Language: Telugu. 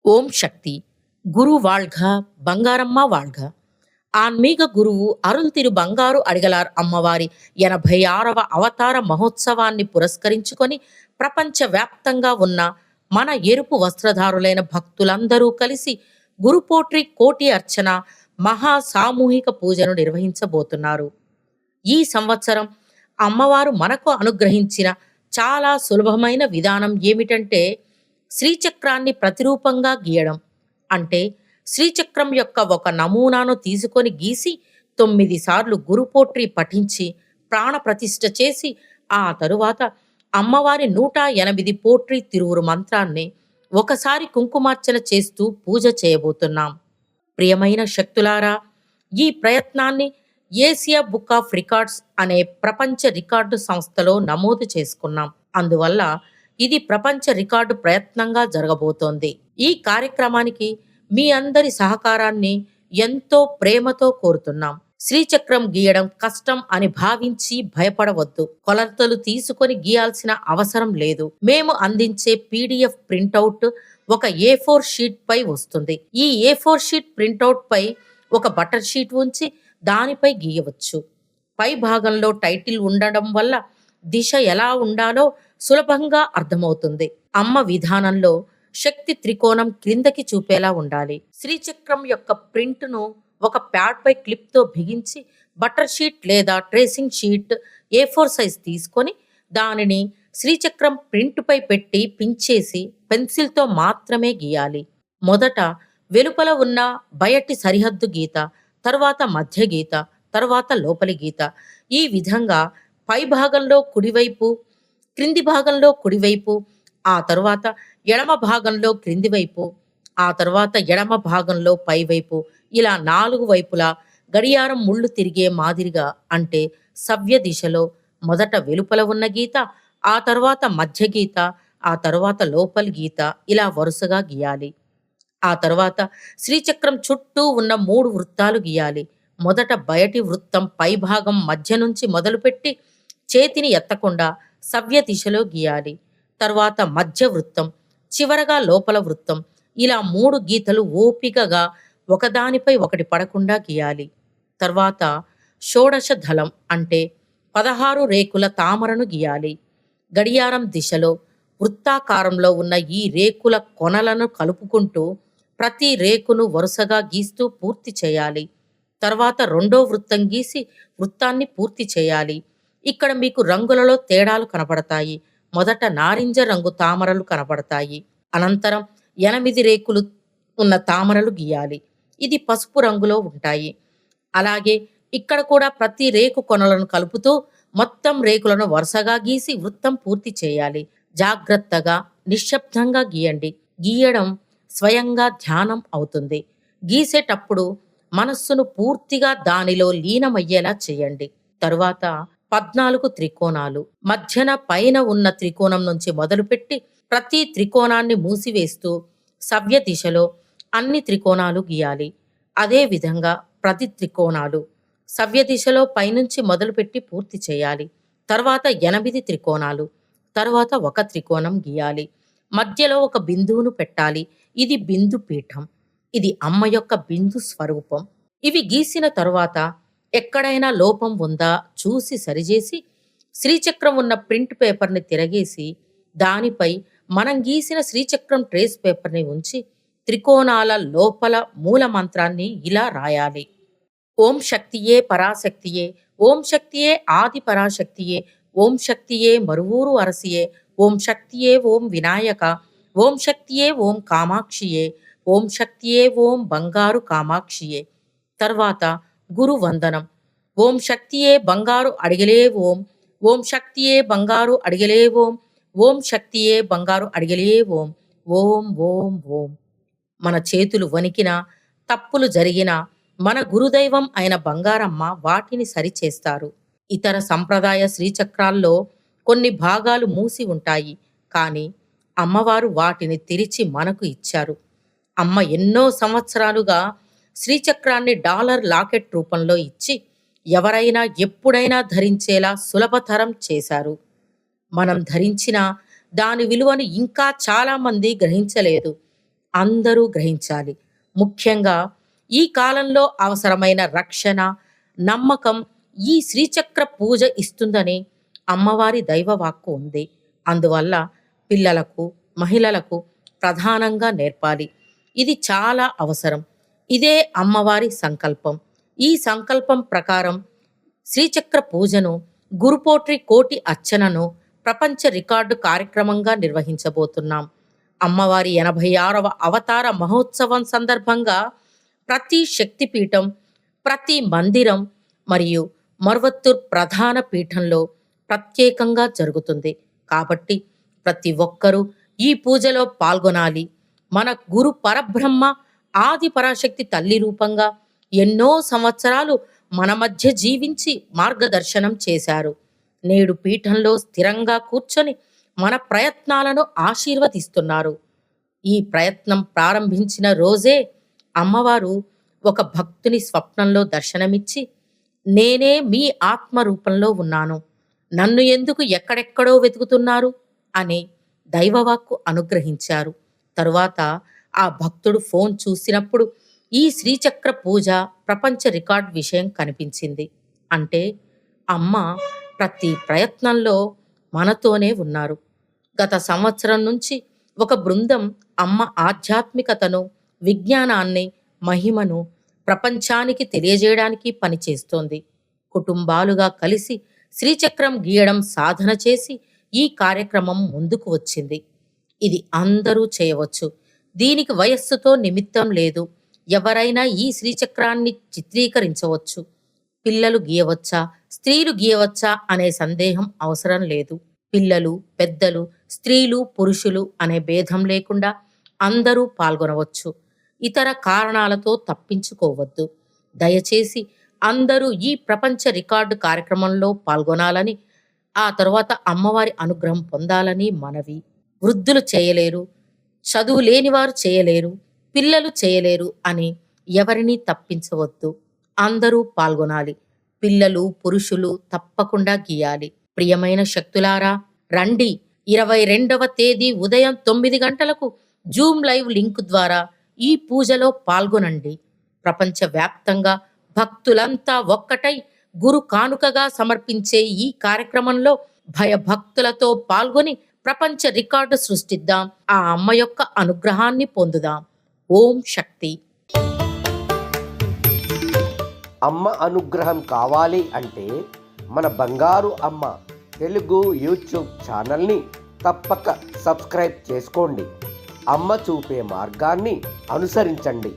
ஓம் சக்தி. குரு வாழ்க, బంగారమ్మ வாழ்க. ఆన్మీక గురువు అరుణ్ తిరు బంగారు అడిగలార్ అమ్మవారి 86వ అవతార మహోత్సవాన్ని పురస్కరించుకొని ప్రపంచవ్యాప్తంగా ఉన్న మన ఎరుపు వస్త్రధారులైన భక్తులందరూ కలిసి గురుపోట్రి కోటి అర్చన మహా సామూహిక పూజను నిర్వహించబోతున్నారు. ఈ సంవత్సరం అమ్మవారు మనకు అనుగ్రహించిన చాలా సులభమైన విధానం ఏమిటంటే శ్రీచక్రాన్ని ప్రతిరూపంగా గీయడం. అంటే శ్రీచక్రం యొక్క ఒక నమూనాను తీసుకొని గీసి 9 సార్లు గురుపోట్రి పఠించి ప్రాణప్రతిష్ఠ చేసి ఆ తరువాత అమ్మవారి 108 పోట్రి తిరువురు మంత్రాన్ని ఒకసారి కుంకుమార్చన చేస్తూ పూజ చేయబోతున్నాం. ప్రియమైన శక్తులారా, ఈ ప్రయత్నాన్ని ఏసియా బుక్ ఆఫ్ రికార్డ్స్ అనే ప్రపంచ రికార్డు సంస్థలో నమోదు చేసుకున్నాం. అందువల్ల ఇది ప్రపంచ రికార్డు ప్రయత్నంగా జరగబోతోంది. ఈ కార్యక్రమానికి మీ అందరి సహకారాన్ని ఎంతో ప్రేమతో కోరుతున్నాం. శ్రీచక్రం గీయడం కష్టం అని భావించి భయపడవద్దు. కొలతలు తీసుకొని గీయాల్సిన అవసరం లేదు. మేము అందించే పీడిఎఫ్ ప్రింటౌట్ ఒక A4 షీట్ పై వస్తుంది. ఈ A4 షీట్ ప్రింటౌట్ పై ఒక బటర్ షీట్ ఉంచి దానిపై గీయవచ్చు. పై భాగంలో టైటిల్ ఉండడం వల్ల దిశ ఎలా ఉండాలో సులభంగా అర్థమవుతుంది. అమ్మ విధానంలో శక్తి త్రికోణం క్రిందకి చూపేలా ఉండాలి. శ్రీచక్రం యొక్క ప్రింట్ను ఒక ప్యాడ్ పై క్లిప్తో బిగించి బటర్ షీట్ లేదా ట్రేసింగ్ షీట్ A4 సైజ్ తీసుకొని దానిని శ్రీచక్రం ప్రింట్ పై పెట్టి పించేసి పెన్సిల్తో మాత్రమే గీయాలి. మొదట వెలుపల ఉన్న బయటి సరిహద్దు గీత, తర్వాత మధ్య గీత, తర్వాత లోపలి గీత. ఈ విధంగా పై భాగంలో కుడివైపు, క్రింది భాగంలో కుడివైపు, ఆ తరువాత ఎడమ భాగంలో క్రింది వైపు, ఆ తరువాత ఎడమ భాగంలో పైవైపు, ఇలా 4 వైపులా గడియారం ముళ్ళు తిరిగే మాదిరిగా, అంటే సవ్య దిశలో మొదట వెలుపల ఉన్న గీత, ఆ తరువాత మధ్య గీత, ఆ తరువాత లోపలి గీత, ఇలా వరుసగా గీయాలి. ఆ తరువాత శ్రీచక్రం చుట్టూ ఉన్న 3 వృత్తాలు గీయాలి. మొదట బయటి వృత్తం పై భాగం మధ్య నుంచి మొదలుపెట్టి చేతిని ఎత్తకుండా సవ్య దిశలో గీయాలి. తరువాత మధ్య వృత్తం, చివరగా లోపల వృత్తం, ఇలా 3 గీతలు ఓపికగా ఒకదానిపై ఒకటి పడకుండా గీయాలి. తర్వాత షోడశ దళం అంటే 16 రేకుల తామరను గీయాలి. గడియారం దిశలో వృత్తాకారంలో ఉన్న ఈ రేకుల కొనలను కలుపుకుంటూ ప్రతి రేకును వరుసగా గీస్తూ పూర్తి చేయాలి. తర్వాత రెండో వృత్తం గీసి వృత్తాన్ని పూర్తి చేయాలి. ఇక్కడ మీకు రంగులలో తేడాలు కనపడతాయి. మొదట నారింజ రంగు తామరలు కనపడతాయి. అనంతరం 8 రేకులు ఉన్న తామరలు గీయాలి. ఇది పసుపు రంగులో ఉంటాయి. అలాగే ఇక్కడ కూడా ప్రతి రేకు కొనలను కలుపుతూ మొత్తం రేకులను వరుసగా గీసి వృత్తం పూర్తి చేయాలి. జాగ్రత్తగా నిశ్శబ్దంగా గీయండి. గీయడం స్వయంగా ధ్యానం అవుతుంది. గీసేటప్పుడు మనస్సును పూర్తిగా దానిలో లీనమయ్యేలా చేయండి. తరువాత 14 త్రికోణాలు, మధ్యన పైన ఉన్న త్రికోణం నుంచి మొదలుపెట్టి ప్రతి త్రికోణాన్ని మూసివేస్తూ సవ్య దిశలో అన్ని త్రికోణాలు గీయాలి. అదే విధంగా ప్రతి త్రికోణాలు సవ్య దిశలో పైనుంచి మొదలుపెట్టి పూర్తి చేయాలి. తర్వాత 8 త్రికోణాలు, తర్వాత ఒక త్రికోణం గీయాలి. మధ్యలో ఒక బిందువును పెట్టాలి. ఇది బిందు పీఠం. ఇది అమ్మ యొక్క బిందు స్వరూపం. ఇవి గీసిన తరువాత ఎక్కడైనా లోపం ఉందా చూసి సరిచేసి శ్రీచక్రం ఉన్న ప్రింట్ పేపర్ని తిరగేసి దానిపై మనం గీసిన శ్రీచక్రం ట్రేస్ పేపర్ని ఉంచి త్రికోణాల లోపల మూల మంత్రాన్ని ఇలా రాయాలి. ఓం శక్తియే పరాశక్తియే, ఓం శక్తియే ఆది పరాశక్తియే, ఓం శక్తియే మరువూరు అరసియే, ఓం శక్తియే ఓం వినాయక, ఓం శక్తియే ఓం కామాక్షియే, ఓం శక్తియే ఓం బంగారు కామాక్షియే. తర్వాత గురు వందనం. ఓం శక్తియే బంగారు అడిగలే ఓం, ఓం శక్తియే బంగారు అడిగలే ఓం, ఓం శక్తియే బంగారు అడిగలే ఓం, ఓం ఓం ఓం. మన చేతులు వణికినా, తప్పులు జరిగినా మన గురుదైవం అయిన బంగారమ్మ వాటిని సరిచేస్తారు. ఇతర సంప్రదాయ శ్రీచక్రాల్లో కొన్ని భాగాలు మూసి ఉంటాయి, కానీ అమ్మవారు వాటిని తెరిచి మనకు ఇచ్చారు. అమ్మ ఎన్నో సంవత్సరాలుగా శ్రీచక్రాన్ని డాలర్ లాకెట్ రూపంలో ఇచ్చి ఎవరైనా ఎప్పుడైనా ధరించేలా సులభతరం చేశారు. మనం ధరించిన దాని విలువను ఇంకా చాలామంది గ్రహించలేదు. అందరూ గ్రహించాలి. ముఖ్యంగా ఈ కాలంలో అవసరమైన రక్షణ, నమ్మకం ఈ శ్రీచక్ర పూజ ఇస్తుందని అమ్మవారి దైవవాక్కు ఉంది. అందువల్ల పిల్లలకు, మహిళలకు ప్రధానంగా నేర్పాలి. ఇది చాలా అవసరం. ఇదే అమ్మవారి సంకల్పం. ఈ సంకల్పం ప్రకారం శ్రీచక్ర పూజను, గురుపోట్రి కోటి అర్చనను ప్రపంచ రికార్డు కార్యక్రమంగా నిర్వహించబోతున్నాం. అమ్మవారి 86వ అవతార మహోత్సవం సందర్భంగా ప్రతి శక్తిపీఠం, ప్రతి మందిరం మరియు మర్వత్తూర్ ప్రధాన పీఠంలో ప్రత్యేకంగా జరుగుతుంది. కాబట్టి ప్రతి ఒక్కరూ ఈ పూజలో పాల్గొనాలి. మన గురు పరబ్రహ్మ ఆది పరాశక్తి తల్లి రూపంగా ఎన్నో సంవత్సరాలు మన మధ్య జీవించి మార్గదర్శనం చేశారు. నేడు పీఠంలో స్థిరంగా కూర్చొని మన ప్రయత్నాలను ఆశీర్వదిస్తున్నారు. ఈ ప్రయత్నం ప్రారంభించిన రోజే అమ్మవారు ఒక భక్తుని స్వప్నంలో దర్శనమిచ్చి, నేనే మీ ఆత్మ రూపంలో ఉన్నాను, నన్ను ఎందుకు ఎక్కడెక్కడో వెతుకుతున్నారు అని దైవవాక్కు అనుగ్రహించారు. తరువాత ఆ భక్తుడు ఫోన్ చూసినప్పుడు ఈ శ్రీచక్ర పూజ ప్రపంచ రికార్డ్ విషయం కనిపించింది. అంటే అమ్మ ప్రతి ప్రయత్నంలో మనతోనే ఉన్నారు. గత సంవత్సరం నుంచి ఒక బృందం అమ్మ ఆధ్యాత్మికతను, విజ్ఞానాన్ని, మహిమను ప్రపంచానికి తెలియజేయడానికి పనిచేస్తోంది. కుటుంబాలుగా కలిసి శ్రీచక్రం గీయడం సాధన చేసి ఈ కార్యక్రమం ముందుకు వచ్చింది. ఇది అందరూ చేయవచ్చు. దీనికి వయస్సుతో నిమిత్తం లేదు. ఎవరైనా ఈ శ్రీచక్రాన్ని చిత్రీకరించవచ్చు. పిల్లలు గీయవచ్చా, స్త్రీలు గీయవచ్చా అనే సందేహం అవసరం లేదు. పిల్లలు, పెద్దలు, స్త్రీలు, పురుషులు అనే భేదం లేకుండా అందరూ పాల్గొనవచ్చు. ఇతర కారణాలతో తప్పించుకోవద్దు. దయచేసి అందరూ ఈ ప్రపంచ రికార్డు కార్యక్రమంలో పాల్గొనాలని, ఆ తరువాత అమ్మవారి అనుగ్రహం పొందాలని మనవి. వృద్ధులు చేయలేరు, చదువు లేనివారు చేయలేరు, పిల్లలు చేయలేరు అని ఎవరినీ తప్పించవద్దు. అందరూ పాల్గొనాలి. పిల్లలు, పురుషులు తప్పకుండా గీయాలి. ప్రియమైన శక్తులారా, రండి. 22వ తేదీ ఉదయం 9 గంటలకు జూమ్ లైవ్ లింక్ ద్వారా ఈ పూజలో పాల్గొనండి. ప్రపంచవ్యాప్తంగా భక్తులంతా ఒక్కటై గురు కానుకగా సమర్పించే ఈ కార్యక్రమంలో భయభక్తులతో పాల్గొని ప్రపంచ రికార్డు సృష్టిద్దాం. ఆ అమ్మ యొక్క అనుగ్రహాన్ని పొందుదాం. ఓం శక్తి. అమ్మ అనుగ్రహం కావాలి అంటే మన బంగారు అమ్మ తెలుగు యూట్యూబ్ ఛానల్ని తప్పక సబ్స్క్రైబ్ చేసుకోండి. అమ్మ చూపే మార్గాన్ని అనుసరించండి.